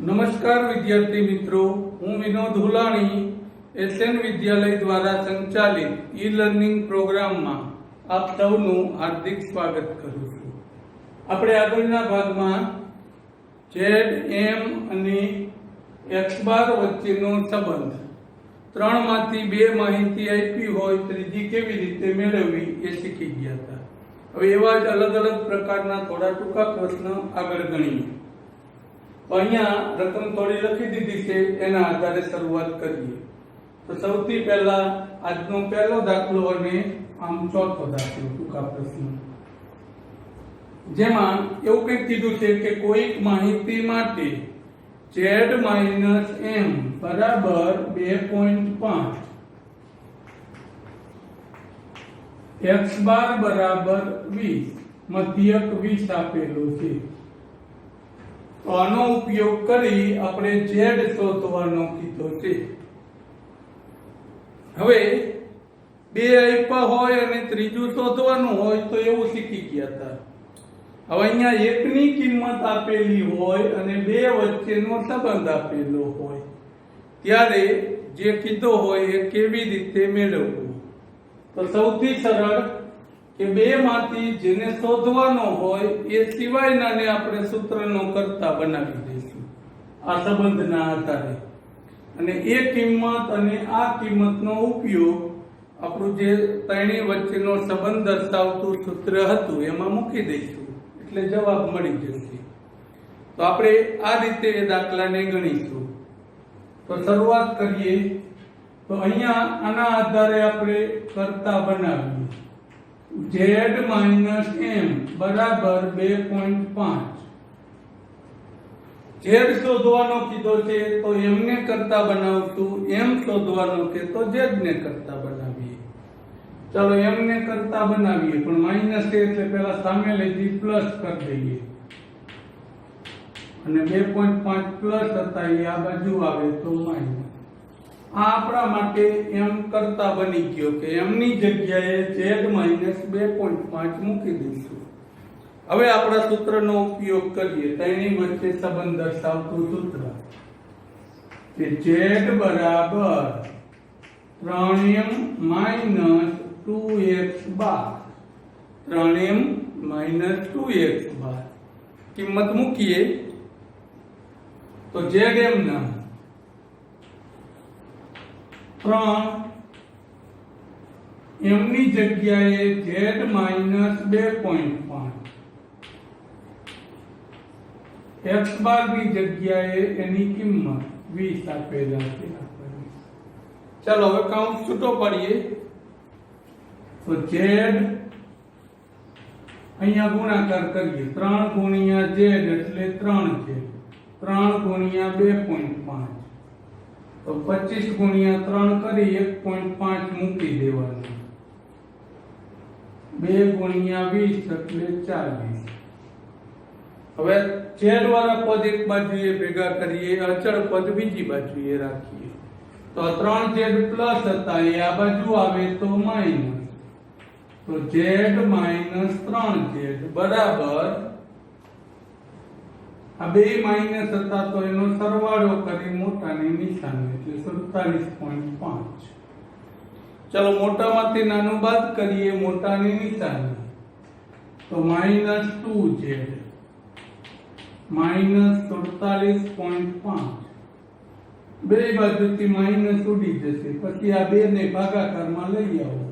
નમસ્કાર વિદ્યાર્થી મિત્રો, હું વિનોદ હુલાણી એસએન વિદ્યાલય દ્વારા સંચાલિત ઈ લર્નિંગ પ્રોગ્રામમાં આપ સૌનું હાર્દિક સ્વાગત કરું છું. આપણે આગળના ભાગમાં ઝેડ એમ અને એક્સ બાર વચ્ચેનો સંબંધ ત્રણમાંથી બે માહિતી આપી હોય ત્રીજી કેવી રીતે મેળવવી એ શીખી ગયા હતા. હવે એવા જ અલગ અલગ પ્રકારના થોડા ટૂંકા પ્રશ્ન આગળ ગણીએ. અહીંયા રકમ થોડી લખી દીધી છે, એના આધારે શરૂઆત કરીએ. તો સૌથી પહેલા આજનો પહેલો દાખલો અને આમ ચોથો દાખલો ટૂંકા પ્રશ્ન, જેમાં એવું કંઈક કીધું છે કે કોઈક માહિતી માટે z - m બરાબર 2.5, x બાર બરાબર 20, મધ્યક 20 આપેલો છે. તો આનો ઉપયોગ કરી આપણે z શોધવાનો કીધો છે. હવે બે આપ્યા હોય અને ત્રીજું શોધવાનું હોય તો એવું શીખી ગયા હતા. હવે અહીંયા એકની કિંમત આપેલી હોય અને બે વચ્ચેનો સંબંધ આપેલો હોય ત્યારે જે કીધો હોય એ કેવી રીતે મેળવવું. તો સૌથી સરળ કે બે માંથી જેને શોધવાનો હોય એ સિવાયનાને આપણે સૂત્રનો કર્તા બનાવી દઈશું આ સંબંધના આધારે, અને એ કિંમત અને આ કિંમતનો ઉપયોગ આપણું જે ત્રણેય વચ્ચેનો સંબંધ દર્શાવતું સૂત્ર હતું એમાં મૂકી દઈશું એટલે જવાબ મળી જશે. તો આપણે આ રીતે એ દાખલાને ગણીશું. તો શરૂઆત કરીએ. તો અહીંયા આના આધારે આપણે કર્તા બનાવીએ. z - m બરાબર 2.5. z શોધવાનો કીધો છે તો m ને કરતા બનાવશું, m શોધવાનો કે તો z ને કરતા બનાવીએ. ચાલો m ને કરતા બનાવીએ, પણ માઈનસ છે એટલે પહેલા સામે લઈ પ્લસ કરી દઈએ, અને 2.5 પ્લસ હતા એ આ બાજુ આવે તો માઈનસ. આ આપણા માટે m કરતા બની ગયો કે m ની જગ્યાએ z - 2.5 મૂકી દઈશું. હવે આપણા સૂત્રનો ઉપયોગ કરીએ, તેની વચ્ચે સંબંધ દર્શાવતું સૂત્ર કે z બરાબર 3m - 2x બાર. 3m - 2x બાર કિંમત મૂકીએ તો z m ના 3 m ની જગ્યાએ z - 2.5, x બાર ની જગ્યાએ એની કિંમત 20 આપેલા છે. ચાલો હવે કાઉન્ટ છૂટો પાડીએ. તો z અહીંયા ગુણાકાર કરીએ, 3 ગુણ્યા z એટલે 3 છે, 3 ગુણ્યા 2.5 તો 25 ગુણ્યા 3 કરી 1.5 મૂકી દેવાનું, 2 ગુણ્યા 20 એટલે 40. હવે z વાળા પદ એક બાજુએ ભેગા કરીએ, અચળ પદ બીજી બાજુએ રાખીએ. તો 3z પ્લસ હતા એ આ બાજુ આવે તો માઈનસ. તો z - 3z બરાબર, આ બે માઈનસ હતા તો એનો સરવાળો કરી મોટાની નિશાની એટલે 47.5. ચલો મોટામાંથી નાનું બાદ કરીએ, મોટાની નિશાની તો -2z -47.5. બે બાજુથી માઈનસ ઉડી જશે, પછી આ બે ને ભાગાકારમાં લઈ આવો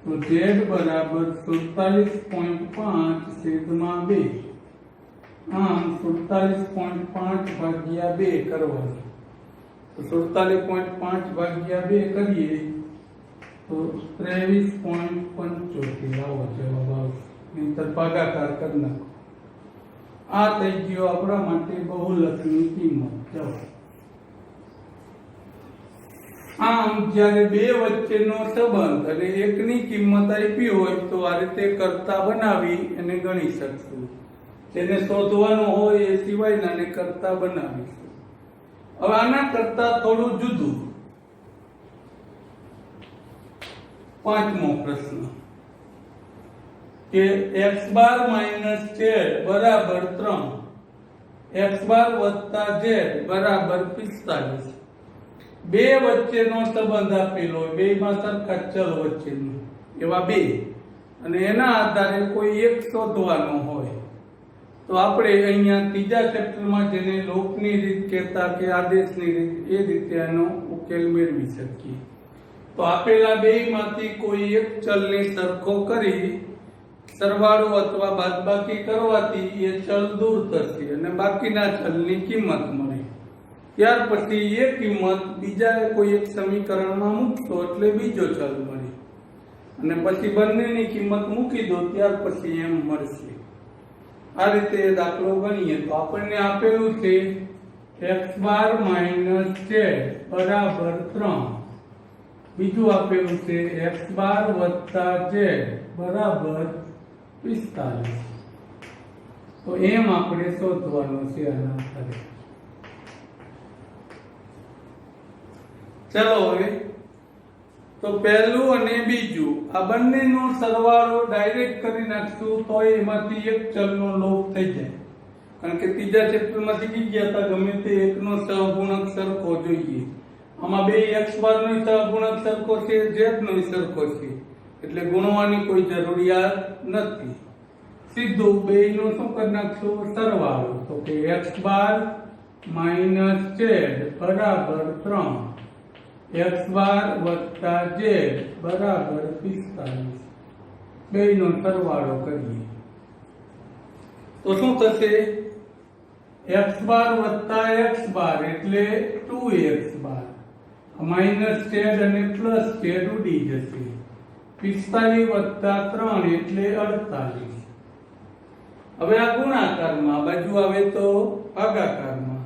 તો z બરાબર 47.5 છેદમાં 2. આમ 47.5 ભાગ્યા 2 કરવાનું. તો 47.5 ભાગ્યા 2 કરીએ તો 23.75 આવો જવાબ આવશે. નહીંતર ભાગાકાર કરી નાખો. આ થઈ ગયો આપણા માટે બહુલકની કિંમત. ચાલો આમ જ્યારે બે વચ્ચેનો સંબંધ અને એકની કિંમત આપી હોય તો આ રીતે કર્તા બનાવી અને ગણી શકશું. જેને શોધવાનો હોય એ સિવાયનાને કર્તા બનાવીશું. હવે આના કરતા થોડું જુદું. પાંચમો પ્રશ્ન કે x બાર - z બરાબર 3, x બાર વત્તા z બરાબર 45. બે વચ્ચેનો સંબંધ આપેલો હોય, બેમાં સરખા ચલ વચ્ચેનો એવા બે, અને એના આધારે કોઈ એક શોધવાનો હોય તો આપણે અહીંયા ત્રીજા ચેપ્ટરમાં જેને લોકની રીત કહેતા કે આદેશની રીત, એ રીતે આનો ઉકેલ મેળવી શકીએ. તો આપેલા બેયમાંથી કોઈ એક ચલને સરખો કરી સરવાળો અથવા બાદબાકી કરવાથી એ ચલ દૂર થશે અને બાકીના ચલની કિંમત મળે. ત્યાર પછી એ કિંમત બીજા કોઈ એક સમીકરણમાં મૂકશો એટલે બીજો ચલ મળે, અને પછી બંનેની કિંમત મૂકી દો ત્યાર પછી એમ મળશે. આ રીતે દાખલો ગણીએ તો આપણને આપેલું છે x બાર માઇનસ z બરાબર 3. બીજું આપેલું છે x બાર વત્તા z બરાબર 45. તો એમ આપણે શોધવાનું છે આના આધારે. ચલો હવે તો પહેલું અને બીજું આ બંનેનો સરવાળો ડાયરેક્ટ કરી નાખશું તો એમાંથી એક ચલનો લોપ થઈ જાય, કારણ કે ત્રીજા ચેપ્ટરમાં શીખી ગયા હતા ગમે તે એકનો સહગુણક સરખો જોઈએ. આમાં બે x બાર નો સહગુણક સરખો છે, z નો સરખો છે, એટલે ગુણવાની કોઈ જરૂરિયાત નથી. સીધું બેયનો શું કરી નાખશું સરવાળો. તો કે x બાર માઇનસ z બરાબર 3, x બાર વત્તા z બરાબર 45. બેયનો સરવાળો કરીએ તો શું થશે? x બાર વત્તા x બાર એટલે 2x બાર, માઇનસ z અને પ્લસ z ઉડી જશે. 45 વત્તા 3 એટલે 48. હવે આ ગુણાકારમાં, બાજુ આવે તો ભાગાકારમાં,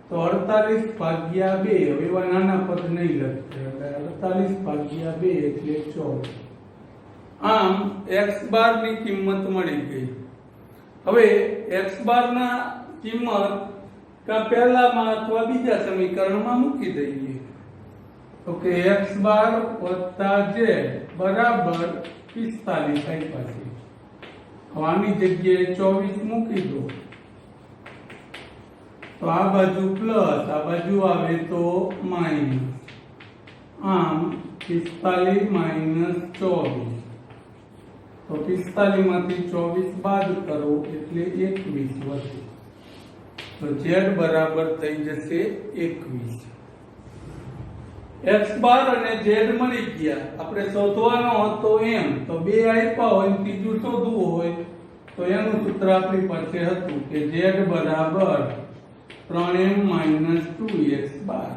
તો 48 ભાગ્યા 2, હવે એવા નાના પદ નહીં લખશે, 48 ભાગ્યા 2 એટલે 24. આમ x બાર ની કિંમત મળી ગઈ. હવે x બાર ના કિંમત કા પહેલામાં અથવા બીજા સમીકરણમાં મૂકી દઈએ. તો કે x બાર વત્તા z બરાબર 45 આપ્યા છે. આની જગ્યાએ 24 મૂકી દો તો આ બાજુ પ્લસ, આ બાજુ આવે તો માઇનસ. આમ 45 માઇનસ 24, તો 45 માંથી 24 બાદ કરો એટલે 21 વધે. તો z બરાબર થઈ જશે 21. x બાર અને z મળી ગયા. આપણે શોધવાનો હતો એમ, તો બે આપ્યા હોય ત્રીજું શોધવું હોય તો એનું સૂત્ર આપણી પાસે હતું કે z બરાબર 3m માઇનસ 2x બાર.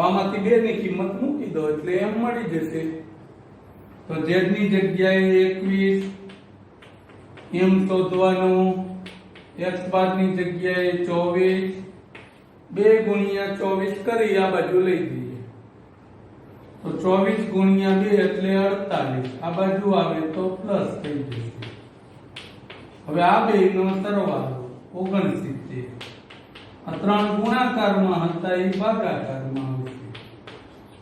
આમાંથી બે ની કિંમત મૂકી દો એટલે એમ મળી જશે. તો z ની જગ્યાએ 21, m શોધવાનું, x બાર ની જગ્યાએ 24, 2 ગુણ્યા 24 કરી આ બાજુ લઈ જઈએ તો 24 ગુણ્યા 2 એટલે 48, આ બાજુ આવે તો પ્લસ થઈ જશે. હવે આ બેનો સરવાળો 69. આ ત્રણ ગુણાકારમાં હતા એ ભાગાકારમાં આવશે.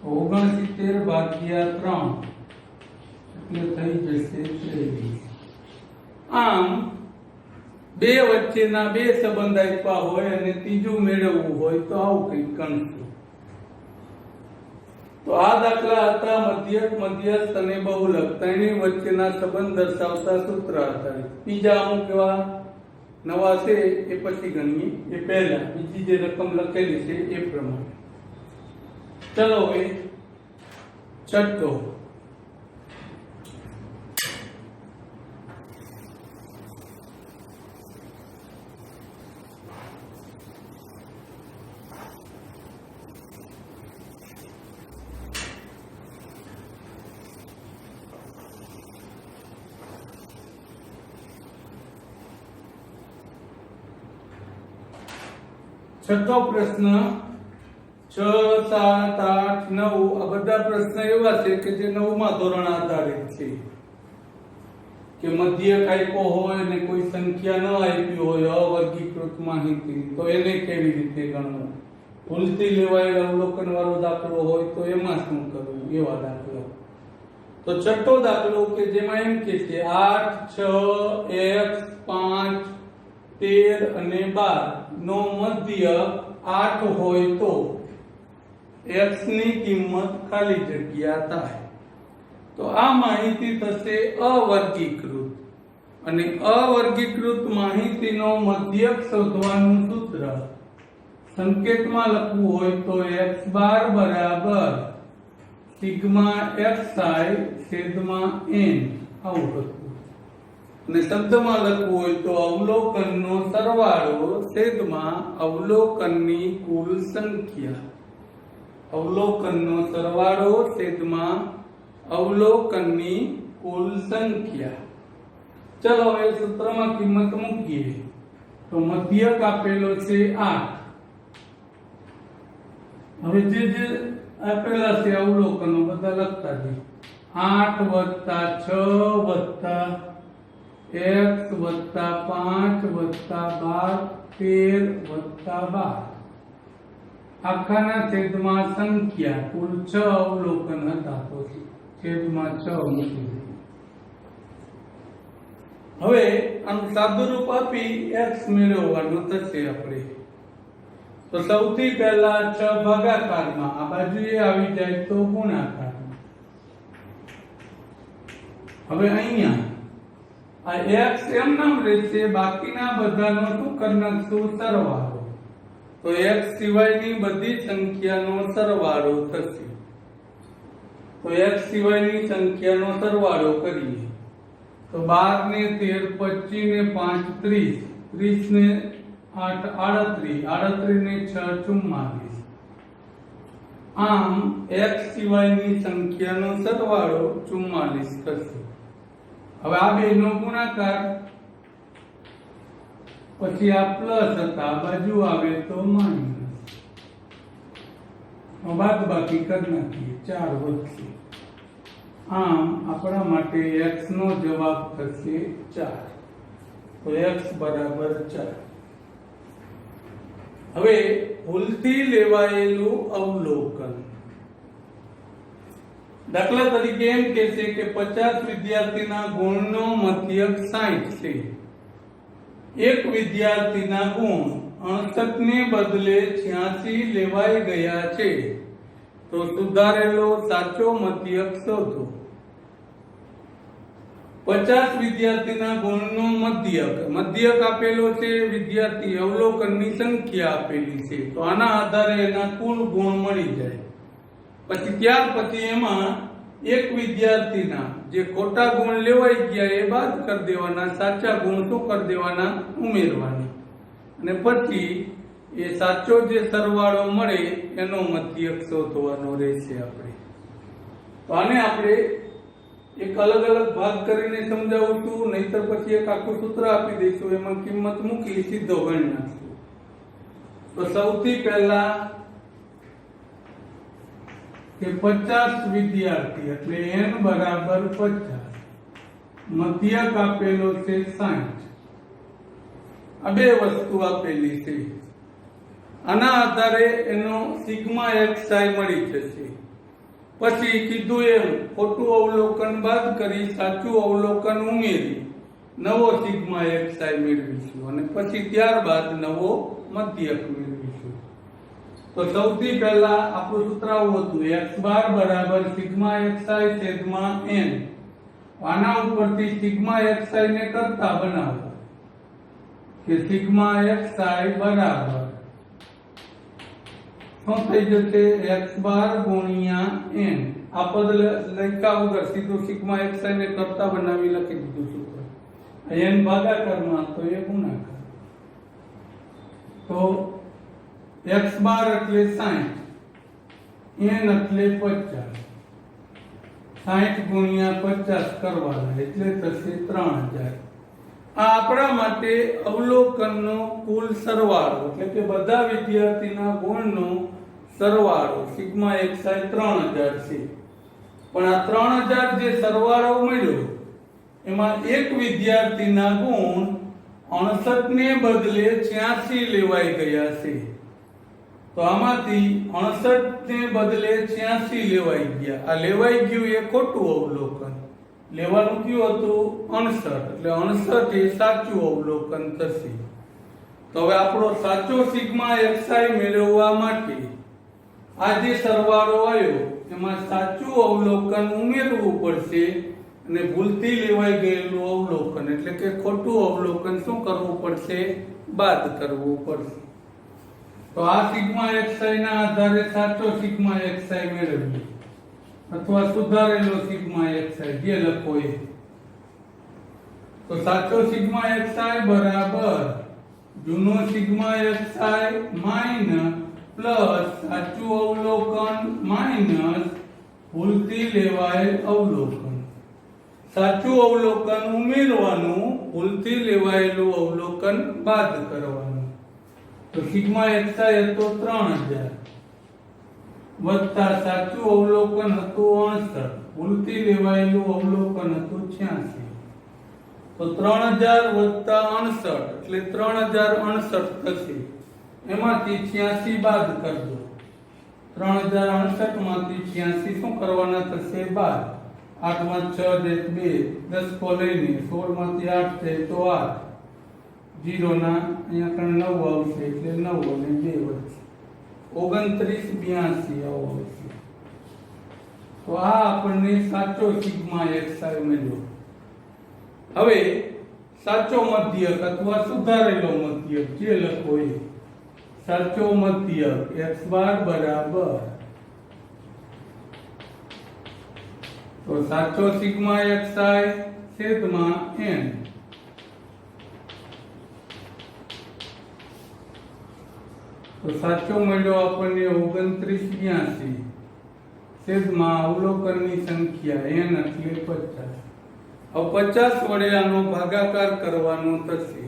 69 ભાગ્યા 3 એટલે થઈ જશે 23. આમ બે વચ્ચેના બે સંબંધ આપ્યા હોય અને ત્રીજું મેળવવું હોય તો આવું કંઈક ગણશું. તો આ દાખલા હતા મધ્યસ્થ અને બહુલક તેની વચ્ચેના સંબંધ દર્શાવતા સૂત્ર હતા. બીજા અમુક એવા નવા છે એ પછી ગણીએ, એ પહેલા બીજી જે રકમ લખેલી છે એ પ્રમાણે. ચલો હવે છઠ્ઠો. છઠ્ઠો પ્રશ્ન 6, 7, 8, 9 આ બધા પ્રશ્ન એવા છે કે જે 9મા ધોરણ આધારિત છે. કે મધ્યક આપ્યો હોય ને કોઈ સંખ્યા ન આપી હોય, અવર્ગીકૃત માહિતી, તો એને કેવી રીતે ગણવું, ભૂલથી લેવાયેલ અવલોકન વાળો દાખલો હોય તો એમાં શું કરવું, એવા દાખલા. તો છઠ્ઠો દાખલો કે જેમાં એમ કે છે 8, 6, x, 5, 13 અને 12 નો મધ્ય 8 હોય તો x ની કિંમત ખાલી જગ્યા થાય. તો આ માહિતી થશે અવર્ગીકૃત. અને અવર્ગીકૃત માહિતીનો મધ્યક શોધવાનું સૂત્ર સંકેતમાં લખવું હોય તો x બાર બરાબર સિગ્મા xi છેદમાં n આવું લખવું. અને શબ્દમાં લખવું હોય તો અવલોકનનો સરવાળો છેદમાં અવલોકનની કુલ સંખ્યા. અવલોકનનો સરવાળો છેદમાં અવલોકનની કુલ સંખ્યા. ચલો હવે સૂત્રમાં કિંમત મૂકીએ તો મધ્યક આપેલો છે 8. હવે જે આપેલા છે અવલોકનો બધા લખતા જઈએ. 8 વત્તા 6 વત્તા x વત્તા 5 વત્તા 12 13 વત્તા 12 આખાના છેદમાં સંખ્યા કુલ 6 અવલોકન હતા તો છેદમાં 6 મૂકી. હવે આનું સાદુરૂપ આપી x મેળવવાનું થશે આપણે. તો સૌથી પહેલા 6 ભાગાકારમાં આ બાજુએ આવી જાય તો ગુણાકારમાં. હવે અહીંયા આ x એમ નામ રહેશે, બાકીના બધાનો શું કરી નાખશું? સરવાળો. તો x સિવાયની બધી સંખ્યાનો સરવાળો થશે. તો x સિવાયની સંખ્યાનો સરવાળો કરીએ તો 12 ને 13 25 ને 5 30 30 ને 8 38 38 ને 6 44. આમ x સિવાયની સંખ્યાનો સરવાળો 44 થશે. હવે આ બેનો ગુણાકાર પછી આ પ્લસ હતા આ બાજુ આવે તો માઈનસ. બાદબાકી કરી નાખીએ 4 વધશે. આમ આપણા માટે x નો જવાબ થશે 4. તો x બરાબર 4. હવે ભૂલથી લેવાયેલું અવલોકન. દાખલા તરીકે એમ કહેશે કે 50 વિદ્યાર્થીના ગુણનો મધ્યક 60 છે. એક વિદ્યાર્થીના ગુણ 68 ને બદલે 86 લેવાઈ ગયા છે. તો સુધારેલો સાચો મધ્યક શોધો. 50 વિદ્યાર્થીના ગુણનો મધ્યક આપેલો છે, વિદ્યાર્થી અવલોકનની સંખ્યા આપેલી છે. તો આના આધારે એના કુલ ગુણ મળી જાય. પછી ત્યાર પછી એમાં એક વિદ્યાર્થીના જે ખોટા ગુણ લેવાઈ ગયા એ બાદ કરી દેવાના, સાચા ગુણ શું કરી દેવાના? ઉમેરવાના. અને પછી એ સાચો જે સરવાળો મળે એનો મધ્યક શોધવાનો રહેશે આપણે. તો આને આપણે એક અલગ અલગ ભાગ કરીને સમજાવું છું, નહીતર પછી એક આખું સૂત્ર આપી દઈશું, એમાં કિંમત મૂકી સીધો ગણી નાખશું. તો સૌથી પહેલા કે 50 વિદ્યાર્થી એટલે n બરાબર 50, મધ્યક આપેલો છે 60. આ બે વસ્તુ આપેલી છે. આના આધારે એનો સિગ્મા xi મળી જશે. પછી કીધું એમ ખોટું અવલોકન બાદ કરી સાચું અવલોકન ઉમેરી નવો સિગ્મા xi મેળવીશું અને પછી ત્યારબાદ નવો મધ્યક મેળવીશું. તો સૌથી પહેલા આપણું સૂત્ર આવું હતું, x બાર બરાબર સિગ્મા xi છેદમાં n. આના ઉપરથી સિગ્મા xi ને કરતા બનાવો કે સિગ્મા xi બરાબર શું થઈ જશે? x બાર ગુણ્યા n. આ પદ લખ્યા વગર સીધું સિગ્મા xi ને કરતા બનાવી લખી દીધું સૂત્ર. n ભાગાકારમાં તો એ ગુણાકાર. તો x બાર એટલે 60, n એટલે 50. 60 ગુણ્યા 50 કરવાના એટલે થશે 3000. આ આપણા માટે અવલોકનનો કુલ સરવાળો એટલે કે બધા વિદ્યાર્થીના ગુણનો સરવાળો સિગ્મા xi 3000 છે. પણ આ 3000 જે સરવાળો મળ્યો એમાં એક વિદ્યાર્થીના ગુણ 68 ને બદલે 86 લેવાઈ ગયા છે. તો આમાંથી 68 ને બદલે 86 લેવાઈ ગયા. આ લેવાઈ ગયું એ ખોટું અવલોકન. લેવાનું કયું હતું? 68. એટલે 68 એ સાચું અવલોકન થશે. તો હવે આપણો સાચો સિગ્મા xi મેળવવા માટે આ જે સરવાળો આવ્યો એમાં સાચું અવલોકન ઉમેરવું પડશે અને ભૂલથી લેવાઈ ગયેલું અવલોકન એટલે કે ખોટું અવલોકન શું કરવું પડશે? બાદ કરવું પડશે. તો આ સિગ્મા xi ના આધારે સાચો સિગ્મા xi મેળવીએ અથવા સુધારેલો સિગ્મા xi જે લખો એ. તો સાચો સિગ્મા xi બરાબર જૂનો સિગ્મા xi માઈનસ પ્લસ સાચું અવલોકન માઈનસ ભૂલથી લેવાયેલ અવલોકન. સાચું અવલોકન ઉમેરવાનું, ભૂલથી લેવાયેલું અવલોકન બાદ કરવાનું. તો સિગ્મા xi હતો 3000 વત્તા સાચું અવલોકન હતું 68, ભૂલથી લેવાયેલું અવલોકન હતું 86. તો 3000 વત્તા 68 એટલે 3068 થશે. એમાંથી 86 બાદ કરજો. 3068 માંથી 86 શું કરવાના થશે? બાદ. 8 માં 6 દે 2 10 કો લઈને 16 માંથી 8 થાય તો 8. 0 ના અહીંયા કણ 9 આવશે એટલે 9 અને 2 વચ્ચે 29 82 આવો આવશે. તો આ આપણને સાચો સિગ્મા xi મળ્યો. હવે સાચો મધ્યક અથવા સુધારેલો મધ્યક જે લખો એ. સાચો મધ્યક x બાર બરાબર, તો સાચો સિગ્મા xi છેદમાં n. તો સાચો મળ્યો આપણને 2982 છેદમાં અવલોકનની સંખ્યા n એટલે 50. હવે 50 વડે આનો ભાગાકાર કરવાનો થશે.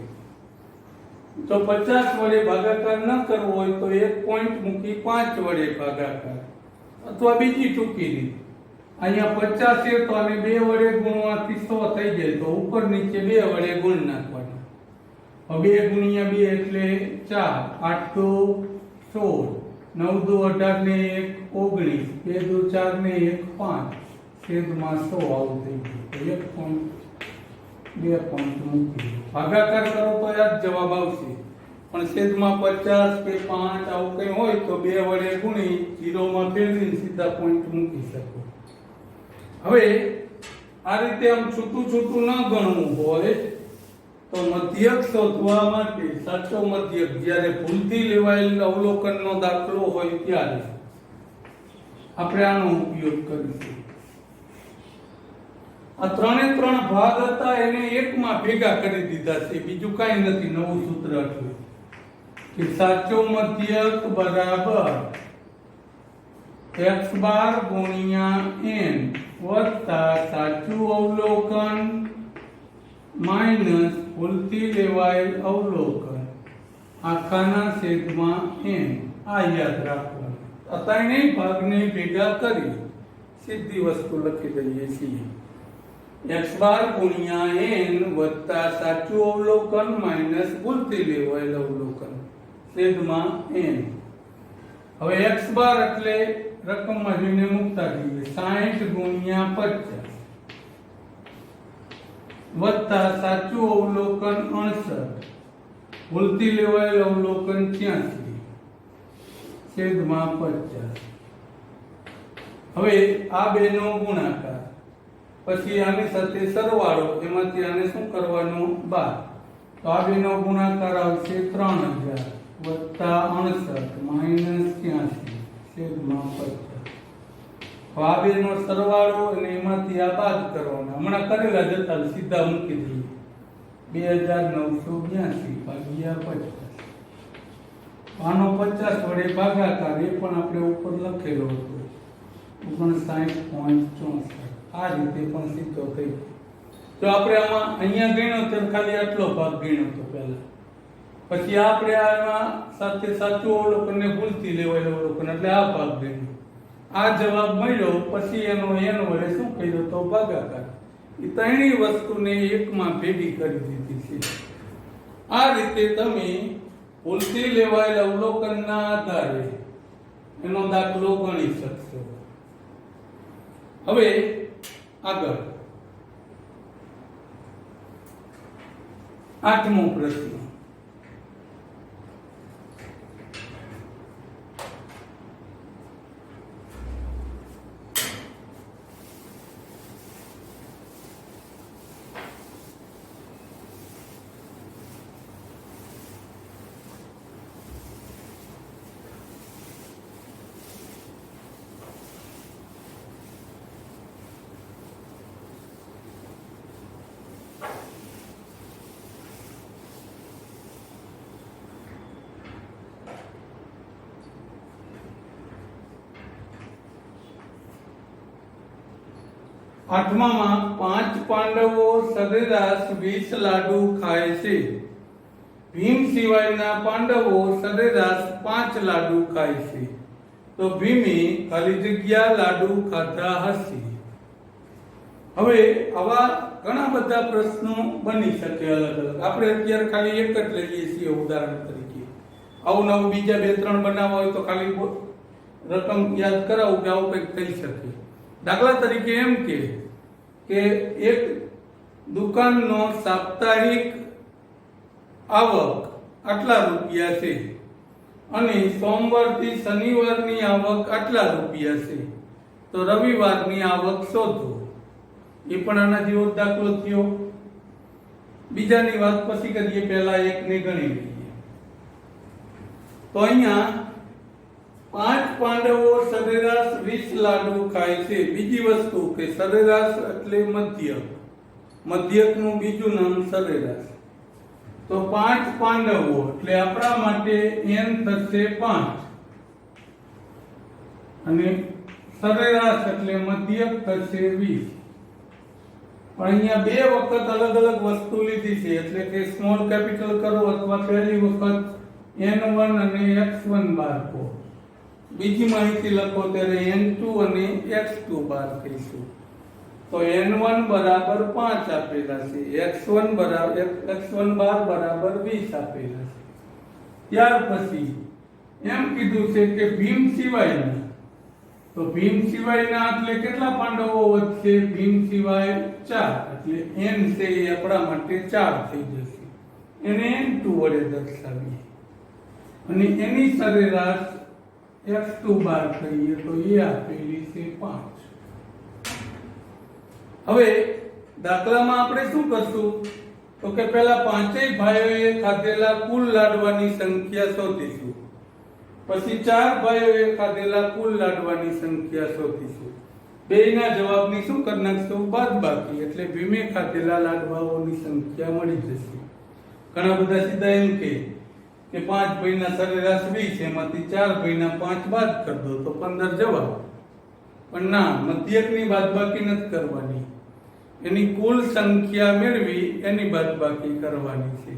તો 50 વડે ભાગાકાર ન કરવો હોય તો એક પોઈન્ટ મૂકી 5 વડે ભાગાકાર અથવા બીજી ટૂંકી રીત. અહીંયા 50 છે તો આને 2 વડે ગુણવાથી 100 થઈ જાય તો ઉપર નીચે 2 વડે ગુણ નાખવાના. હવે 2 ગુણ્યા 2 એટલે 4, 8 તો 16, 9 દુ 18 ને 1 19, 2 દુ 4 ને 1 5 છેદમાં 100 આવું થઈ ગયું. એક પોઈન્ટ 2 પોઈન્ટ મૂકી ભાગાકાર કરો તો આ જ જવાબ આવશે. પણ છેદમાં 50 કે 5 આવું કંઈ હોય તો 2 વડે ગુણી 0 માં ફેરવીને સીધા પોઈન્ટ મૂકી શકો. હવે આ રીતે આમ છૂટું છૂટું ન ગણવું હોય તો મધ્યક શોધવા માટે સાચો મધ્યક જ્યારે ભૂલથી લેવાયેલ અવલોકનનો દાખલો હોય ત્યારે આપણે આનો ઉપયોગ કરીશું. આ 3 ભાગ હતા એને એકમાં ભેગા કરી દીધા છે. બીજું કાંઈ નથી, નવું સૂત્ર હતું કે સાચો મધ્યક બરાબર x બાર ગુણ્યા n વત્તા સાચું અવલોકન માઈનસ ભૂલથી લેવાયેલ અવલોકન આખાના છેદમાં n. આ યાદ રાખવાનું. આ ત્રણેય ભાગને ભેગા કરી સીધી વસ્તુ લખી દઈએ છીએ. x બાર ગુણ્યા n વત્તા સાચું અવલોકન માઈનસ ભૂલથી લેવાયેલ અવલોકન છેદમાં n. હવે x બાર એટલે રકમમાં જોઈને મૂકતા જઈએ 60 ગુણ્યા 50 વત્તા સાચું અવલોકન 68, ભૂલથી લેવાયેલ અવલોકન 86 છેદમાં 50. હવે આ બેનો ગુણાકાર, પછી આની સાથે સરવાળો, એમાંથી આને શું કરવાનું? બાદ. તો આ બેનો ગુણાકાર આવશે 3000 વત્તા 68 માઈનસ 86 છેદમાં 50. આ બેનો સરવાળો અને એમાંથી આ બાદ કરવાના. હમણાં કરેલા જતા સીધા મૂકી દઈએ 2982 ભાગ્યા 50. આનો 50 વડે ભાગાકાર એ પણ આપણે ઉપર લખેલો હતો 59.64. આ રીતે પણ સીધો થઈ. તો આપણે આમાં અહીંયા ગણ્યો તો ખાલી આટલો ભાગ ગણ્યો તો પહેલા. પછી આપણે આમાં સાથે સાચું અવલોકન ને ભૂલથી લેવાયેલ અવલોકન એટલે આ ભાગ ગણ્યો. આ જવાબ મળ્યો પછી એનો n વડે શું કર્યો તો ભાગાકાર. એ ત્રણેય વસ્તુને એકમાં ભેગી કરી દીધી છે. આ રીતે તમે ભૂલથી લેવાયેલ અવલોકનના આધારે એનો દાખલો ગણી શકશો. હવે આગળ 8મો પ્રશ્ન. આઠમામાં 5 પાંડવો સરેરાશ 20 લાડુ ખાય છે. ભીમ સિવાયના પાંડવો સરેરાશ 5 લાડુ ખાય છે. તો ભીમે ખાલી જગ્યા લાડુ ખાધા હશે. હવે આવા ઘણા બધા પ્રશ્નો બની શકે અલગ અલગ. આપણે અત્યારે ખાલી એક જ લઈએ છીએ ઉદાહરણ તરીકે. આવું નવું બીજા 2-3 બનાવવા હોય તો ખાલી રકમ યાદ કરાવું કે આવું કંઈક થઈ શકે. દાખલા તરીકે એમ કે એક દુકાનનો સાપ્તાહિક આવક આટલા રૂપિયા છે અને સોમવારથી શનિવારની આવક આટલા રૂપિયા છે, તો રવિવારની આવક શોધો. એ પણ આના જેવો દાખલો થયો. બીજાની વાત પછી કરીએ, પહેલા એકને ગણી લઈએ. તો અહીંયા 5 પાંડવો સરેરાશ 20 લાડુ ખાય છે. બીજી વસ્તુ કે સરેરાશ એટલે મધ્યક. મધ્યકનું બીજું નામ સરેરાશ. તો 5 પાંડવો એટલે આપણા માટે n થશે 5 અને સરેરાશ એટલે મધ્યક થશે 20. પણ અહીંયા બે વખત અલગ અલગ વસ્તુ લીધી છે, એટલે કે સ્મોલ કેપિટલ કરો અથવા પહેલી વખત n1 અને x1 બહાર કહો. બીજી માહિતી લખો ત્યારે n2 અને x2 બહાર કહીશું. તો n1 બરાબર 5 આપેલા છે, x1 બરાબર 20 આપેલા છે. ત્યાર પછી એમ કીધું છે કે ભીમ સિવાયના. તો ભીમ સિવાયના એટલે કેટલા પાંડવો વધશે? ભીમ સિવાય 4 એટલે n છે એ આપણા માટે 4 થઈ જશે. એને n2 વડે દર્શાવીએ અને એની સરેરાશ x2 બાર કરીએ તો એ આપેલી છે 5. હવે દાખલામાં આપણે શું કરશું? તો કે પહેલા પાંચેય ભાઈઓએ ખાધેલા કુલ લાડવાની સંખ્યા શોધીશું. પછી 4 ભાઈઓએ ખાધેલા કુલ લાડવાની સંખ્યા શોધીશું. બેયના જવાબની શું કરી નાખશું? બાદબાકી. એટલે ભીમે ખાધેલા લાડવાઓની સંખ્યા મળી જશે. ઘણા બધા સીધા એમ કે 5 ભાઈના સરેરાશ 20, એમાંથી 4 ભાઈના 5 બાદ કરી દો તો 15 જવાબ. પણ ના, મધ્યકની બાદબાકી નથી કરવાની. એની કુલ સંખ્યા મેળવી એની બાદબાકી કરવાની છે.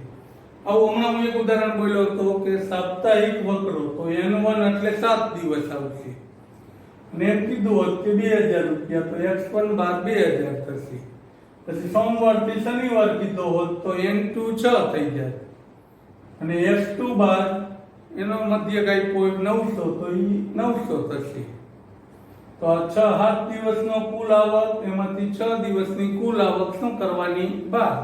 આવું હમણાં હું એક ઉદાહરણ બોલ્યો હતો કે સાપ્તાહિક વકરો, તો n1 એટલે 7 દિવસ આવશે અને એમ કીધું હોત કે 2000 રૂપિયા, તો x1 બાર 2000 થશે. પછી સોમવારથી શનિવાર કીધો હોત તો n2 6 થઈ જાય અને x2 બાર એનો મધ્ય કઈ પોઈન્ટ 900, તો એ 900 થશે. તો આ 6-7 દિવસનો કુલ આવક, એમાંથી 6 દિવસની કુલ આવક શું કરવાની? બાદ.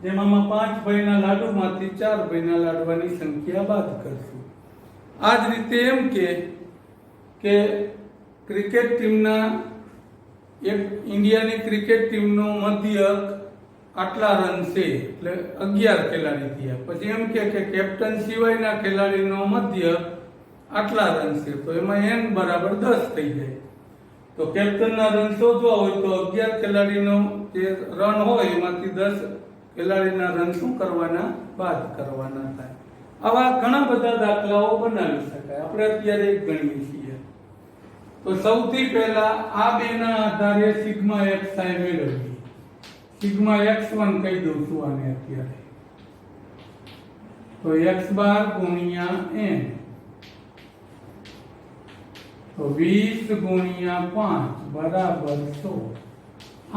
જેમાં 5 ભાઈના લાડુમાંથી 4 ભાઈના લાડવાની સંખ્યા બાદ કરશું. આ જ રીતે એમ કે ક્રિકેટ ટીમના ઇન્ડિયાની ક્રિકેટ ટીમનો મધ્યક આટલા રન છે એટલે 11 ખેલાડી થયા. પછી એમ કે કેપ્ટન સિવાયના ખેલાડીનો મધ્યક આટલા રન છે, તો એમાં n બરાબર 10 થઈ જાય. તો કેપ્ટનના રન શોધવા હોય તો 11 ખેલાડીનો જે રન હોય એમાંથી 10 ખેલાડીના રન શું કરવાના? બાદ કરવાના થાય. આવા ઘણા બધા દાખલાઓ બનાવી શકાય. આપણે અત્યારે એક ગણીએ છીએ. તો સૌથી પહેલા આ બેના આધારે સિગ્મા xi મેળવીએ. સિગ્મા x1 કહી દઉં છું આને અત્યારે. તો x બાર ગુણ્યા n, તો 20 ગુણ્યા 5 બરાબર 100.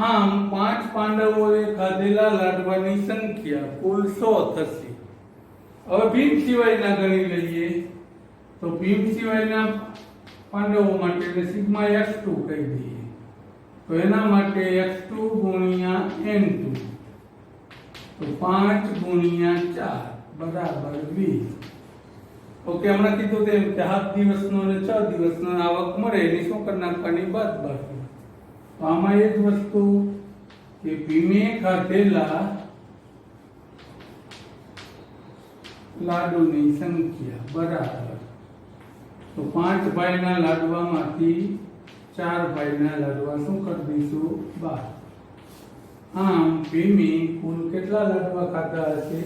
આમ 5 પાંડવોએ ખાધેલા લાડવાની સંખ્યા કુલ 100 થશે. હવે ભીમ સિવાયના ગણી લઈએ. તો ભીમ સિવાયના પાંડવો માટે સિગ્મા x2 કહી દઈએ. તો એના માટે x2 ગુણ્યા n2, તો 5 ગુણ્યા 4 બરાબર 20. ઓકે, હમણાં કીધું તેમ કે 7 દિવસનો અને 6 દિવસનો આવક મળે એની શું કરી નાખવાની? બાદબાકી. તો આમાં એ જ વસ્તુ કે ભીમે ખાધેલા લાડુની સંખ્યા બરાબર, તો 5 ભાઈના લાડવામાંથી 4 ભાઈના લાડવા શું કરી દઈશું? 12. આમ ભીમે કુલ કેટલા લાડવા ખાધા હશે?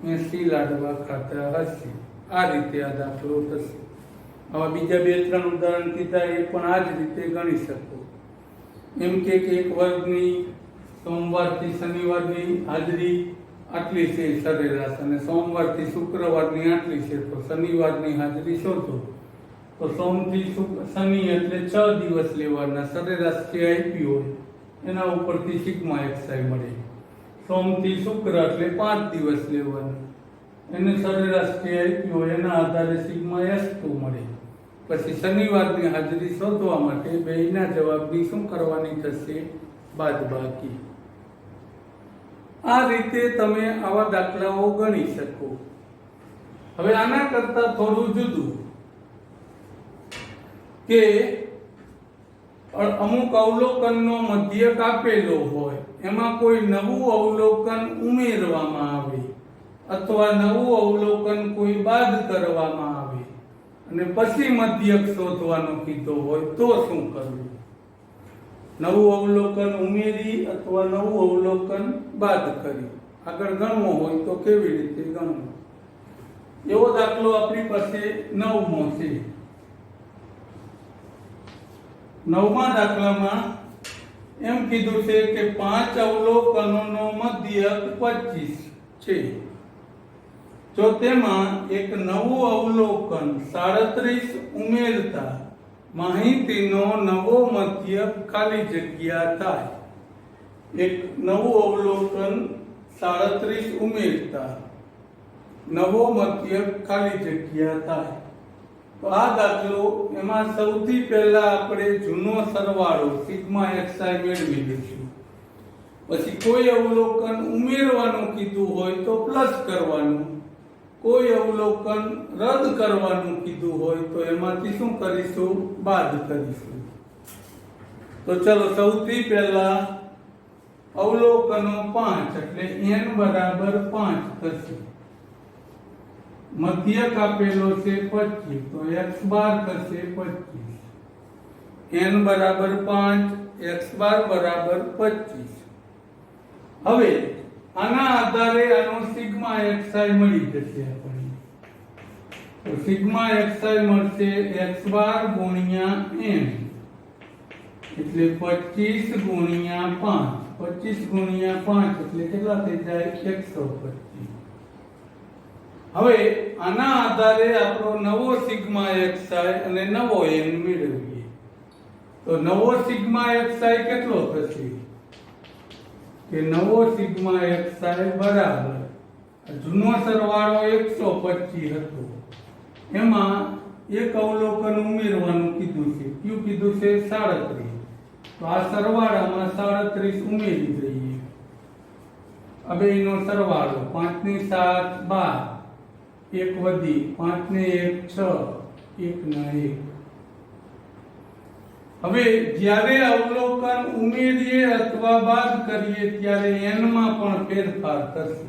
80 લાડવા ખાધા હશે. આ રીતે આ દાખલો થશે. હવે બીજા 2-3 ઉદાહરણ કીધા એ પણ આ જ રીતે ગણી શકો. એમ કે એક વર્ગની સોમવારથી શનિવારની હાજરી આટલી છે સરેરાશ, અને સોમવારથી શુક્રવારની આટલી છે, તો શનિવારની હાજરી શોધો. તો સોમથી શનિ એટલે 6 દિવસ લેવાના, સરેરાશ જે આપ્યું હોય એના ઉપરથી સિગ્મા એક્સઆઈ મળે. સોમથી શુક્ર એટલે 5 દિવસ લેવાના, એને સરેરાશ જે આપ્યું હોય એના આધારે સિગ્મા S2 મળે. પછી શનિવારની હાજરી શોધવા માટે બેયના જવાબની શું કરવાની થશે? બાદબાકી. આ રીતે તમે આવા દાખલાઓ ગણી શકો. હવે આના કરતા થોડું જુદું કે અમુક અવલોકનનો મધ્યક આપેલો હોય, એમાં કોઈ નવું અવલોકન ઉમેરવામાં આવે અથવા નવું અવલોકન કોઈ બાદ કરવામાં આવે અને પછી મધ્યક શોધવાનો કીધો હોય તો શું કરવું? નવું અવલોકન ઉમેરી અથવા નવું અવલોકન બાદ કરી આગળ ગણવો હોય તો કેવી રીતે ગણવું? એવો દાખલો આપણી પાસે 9મો છે. 9મા દાખલામાં એમ કીધું છે કે 5 અવલોકનોનો મધ્યક 25 છે. જો તેમાં એક નવું અવલોકન 37 ઉમેરતા માહિતીનો નવો મધ્યક ખાલી જગ્યા થાય. એક નવું અવલોકન 37 ઉમેરતા નવો મધ્યક ખાલી જગ્યા થાય. તો આ દાખલો એમાં સૌથી પહેલા આપણે જૂનો સરવાળો સિગ્મા એક્સઆઈ મેળવી લઈશું. પછી કોઈ અવલોકન ઉમેરવાનું કીધું હોય તો પ્લસ કરવાનું, કોઈ અવલોકન રદ કરવાનું કીધું હોય તો એમાંથી શું કરીશું? બાદ કરીશું. તો ચલો સૌથી પહેલા અવલોકનો 5 એટલે n બરાબર 5 થશે. મધ્યક આપેલો છે 25, તો x બાર થશે 25. n બરાબર 5, x બાર બરાબર 25. હવે આના આધારે આનો સિગ્મા એક્સઆઈ મળી જશે આપણને. તો સિગ્મા એક્સઆઈ મળશે x બાર ગુણ્યા n એટલે 25 ગુણ્યા 5. 25 ગુણ્યા 5 એટલે કેટલા થઈ જાય? 125. હવે આના આધારે આપણો નવો સિગ્મા એક્સઆઈ અને નવો n મેળવીએ. તો નવો સિગ્મા એક્સઆઈ કેટલો થશે? કે નવો સિગ્મા એક્સઆઈ બરાબર જૂનો સરવાળો 125 હતો, એમાં એક અવલોકન ઉમેરવાનું કીધું છે. કયું કીધું છે? 37. તો આ સરવાળામાં 37 ઉમેરી દઈએ. હવે એનો સરવાળો 5 ની 7 12, એક વધી, 5 ને 1 6, 1 ના 1. હવે જ્યારે અવલોકન ઉમેરીએ અથવા બાદ કરીએ ત્યારે n માં પણ ફેરફાર થશે.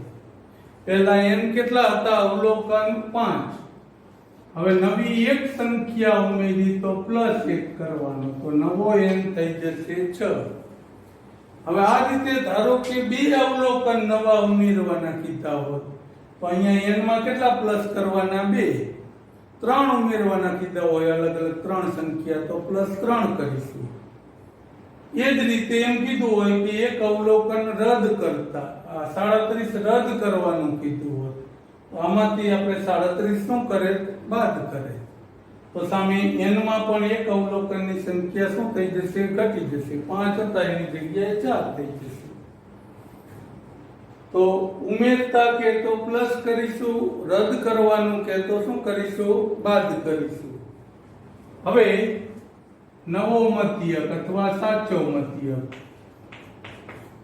પહેલા n કેટલા હતા? અવલોકન 5. હવે નવી એક સંખ્યા ઉમેરી તો +1 કરવાનો, તો નવો n થઈ જશે 6. હવે આ રીતે ધારો કે 2 અવલોકન નવા ઉમેરવાના કીધા હોત તો અહીંયા n માં કેટલા પ્લસ કરવાના? 2. 3 ઉમેરવાના કીધા હોય અલગ અલગ 3 સંખ્યા તો +3 કરીશું. એ જ રીતે એમ કીધું હોય કે એક અવલોકન રદ કરતા 37 રદ કરવાનું કીધું હોય તો આમાંથી આપણે 37 શું કરે? બાદ કરે. તો સામે n માં પણ એક અવલોકનની સંખ્યા શું થઈ જશે? ઘટી જશે. 5 હતા એની જગ્યાએ 4 થઈ જશે. તો ઉમેરતા કે તો પ્લસ કરીશું, રદ કરવાનું કે તો શું કરીશું? બાદ કરીશું. હવે નવો મધ્યક અથવા સાચો મધ્યક.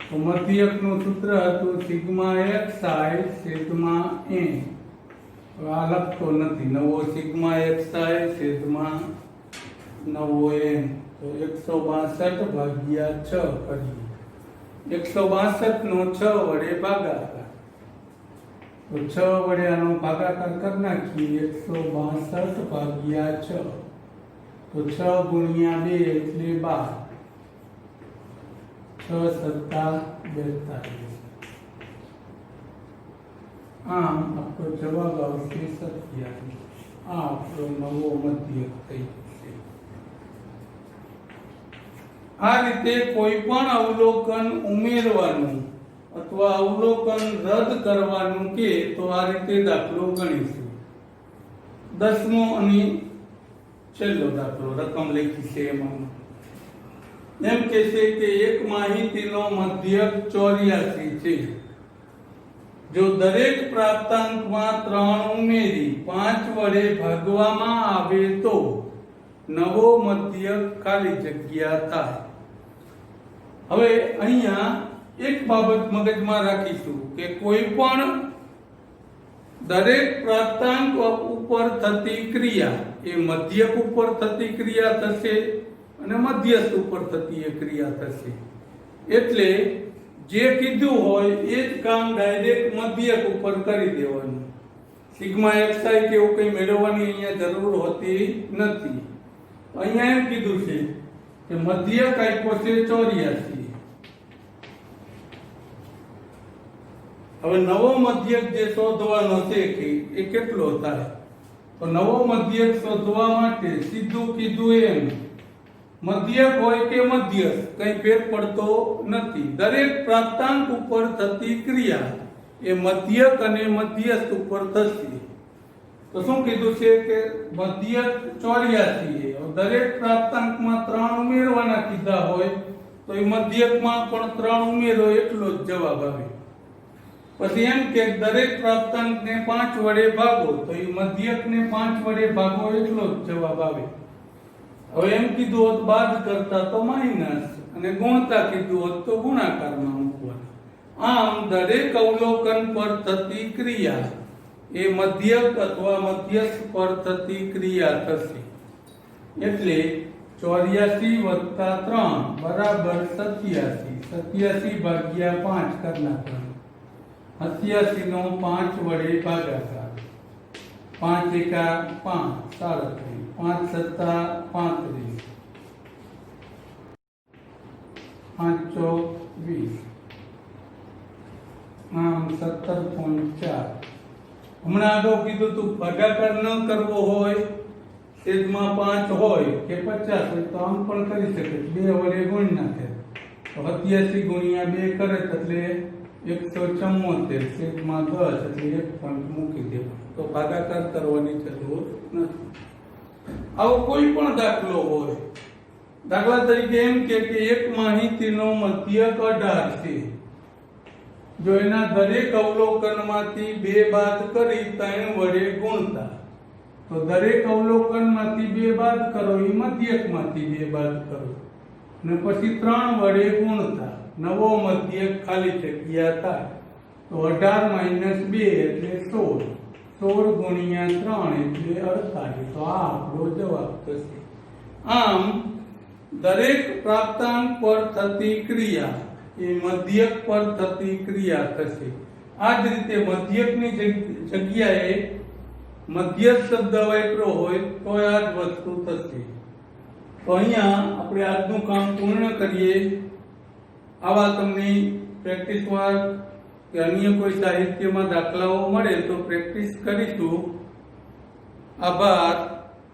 તો મધ્યકનું સૂત્ર હતું સિગ્મા એક્સઆઈ છેદમાં n. આ લખતો નથી. નવો સિગ્મા એક્સઆઈ છેદમાં નવો n. તો 162 ભાગ્યા 6 કરીએ. 162 નો 6 વડે ભાગાકાર. તો 6 વડે આનો ભાગાકાર કરી નાખીએ. 162 ભાગ્યા 6. તો 6 ગુણ્યા 2 એટલે 12. 6 સત્તા 42. આમ આપણો જવાબ આવશે 27. આ આપણો નવો મધ્યક થઈ જશે. આ રીતે કોઈ પણ અવલોકન ઉમેરવાનું અથવા અવલોકન રદ કરવાનું કે તો આ રીતે દાખલો ગણીશું. 10મો અને છેલ્લો દાખલો રકમ લખી છે એમાં એમ કે છે કે એક માહિતીનો મધ્યક 84 છે. જો દરેક પ્રાપ્તાંકમાં 3 ઉમેરી 5 વડે ભાગવામાં આવે તો નવો મધ્યક ખાલી જગ્યા થાય. હવે અહીંયા એક બાબત મગજમાં રાખીશું કે કોઈ પણ દરેક પ્રાપ્તાંક ઉપર થતી ક્રિયા એ મધ્યક ઉપર થતી ક્રિયા થશે અને મધ્યસ્થ ઉપર થતી એ ક્રિયા થશે. એટલે જે કીધું હોય એ જ કામ ડાયરેક્ટ મધ્યક ઉપર કરી દેવાનું. સિગ્મા xi કે એવું કંઈ મેળવવાની અહીંયા જરૂર હોતી નથી. અહીંયા એમ કીધું છે કે મધ્યક આપ્યો છે 84. હવે નવો મધ્યક જે શોધવાનો છે કે એ કેટલો થાય તો નવો મધ્યક શોધવા માટે સીધું કીધું એમ મધ્યક હોય કે મધ્યસ્થ કઈ ફેર પડતો નથી. દરેક પ્રાપ્તાંક ઉપર થતી ક્રિયા એ મધ્યક અને મધ્યસ્થ ઉપર થશે. તો શું કીધું છે કે મધ્યક 84 છે. દરેક પ્રાપ્તાંકમાં 3 ઉમેરવાના કીધા હોય તો એ મધ્યકમાં પણ 3 ઉમેરો એટલો જ જવાબ આવે. પછી એમ કે દરેક પ્રાપ્તાંકને 5 વડે ભાગો તો એ મધ્યકને 5 વડે ભાગો એટલો જ જવાબ આવે. હવે એમ કીધું હોત બાદ કરતા તો માઈનસ અને ગુણતા કીધું હોત તો ગુણાકારમાં મૂકવાના. આમ દરેક અવલોકન પર થતી ક્રિયા એ મધ્યક અથવા મધ્યસ્થ પર થતી ક્રિયા થશે. એટલે 84 + 3 = 87. 87 ભાગ્યા 5 કરી નાખવાનું. 87 નો 5 વડે ભાગાકાર. 5 એકા 5 37. 5 સત્તા 35. 5 ચોક 20. આમ 17.4. હમણાં આગળ કીધું તું ભાગાકાર ન કરવો હોય છેદમાં 5 હોય કે 50 હોય તો આમ પણ કરી શકે. 2 વડે ગુણી નાખે તો 87 ગુણ્યા 2 કરે એટલે 174 છેદમાં 10 એટલે 1 પોઈન્ટ મૂકી દેવાનો. તો ભાગાકાર કરવાની જરૂર નથી. આવો કોઈ પણ દાખલો હોય, દાખલા તરીકે એમ કે એક માહિતીનો મધ્યક 18 છે. જો એના દરેક અવલોકનમાંથી 2 બાદ કરી 3 વડે ગુણતા તો દરેક અવલોકનમાંથી 2 બાદ કરો એ મધ્યકમાંથી 2 બાદ કરો અને પછી 3 વડે ગુણતા નવો મધ્યક ખાલી જગ્યા થાય. તો 18 - 2 એટલે 16. 16 ગુણ્યા 3 એટલે 48. તો આ આપણો જવાબ થશે. આમ દરેક પ્રાપ્તાંક પર થતી ક્રિયા એ મધ્યક પર થતી ક્રિયા થશે. આ જ રીતે મધ્યકની જગ્યાએ મધ્યસ્થ શબ્દ વાપર્યો હોય તો આ જ વસ્તુ થશે. તો અહીંયા આપણે આજનું કામ પૂર્ણ કરીએ. આવા તમને પ્રેક્ટિસ વર્ક કે અન્ય કોઈ સાહિત્યમાં દાખલાઓ મળે તો પ્રેક્ટિસ કરીશું. આભાર.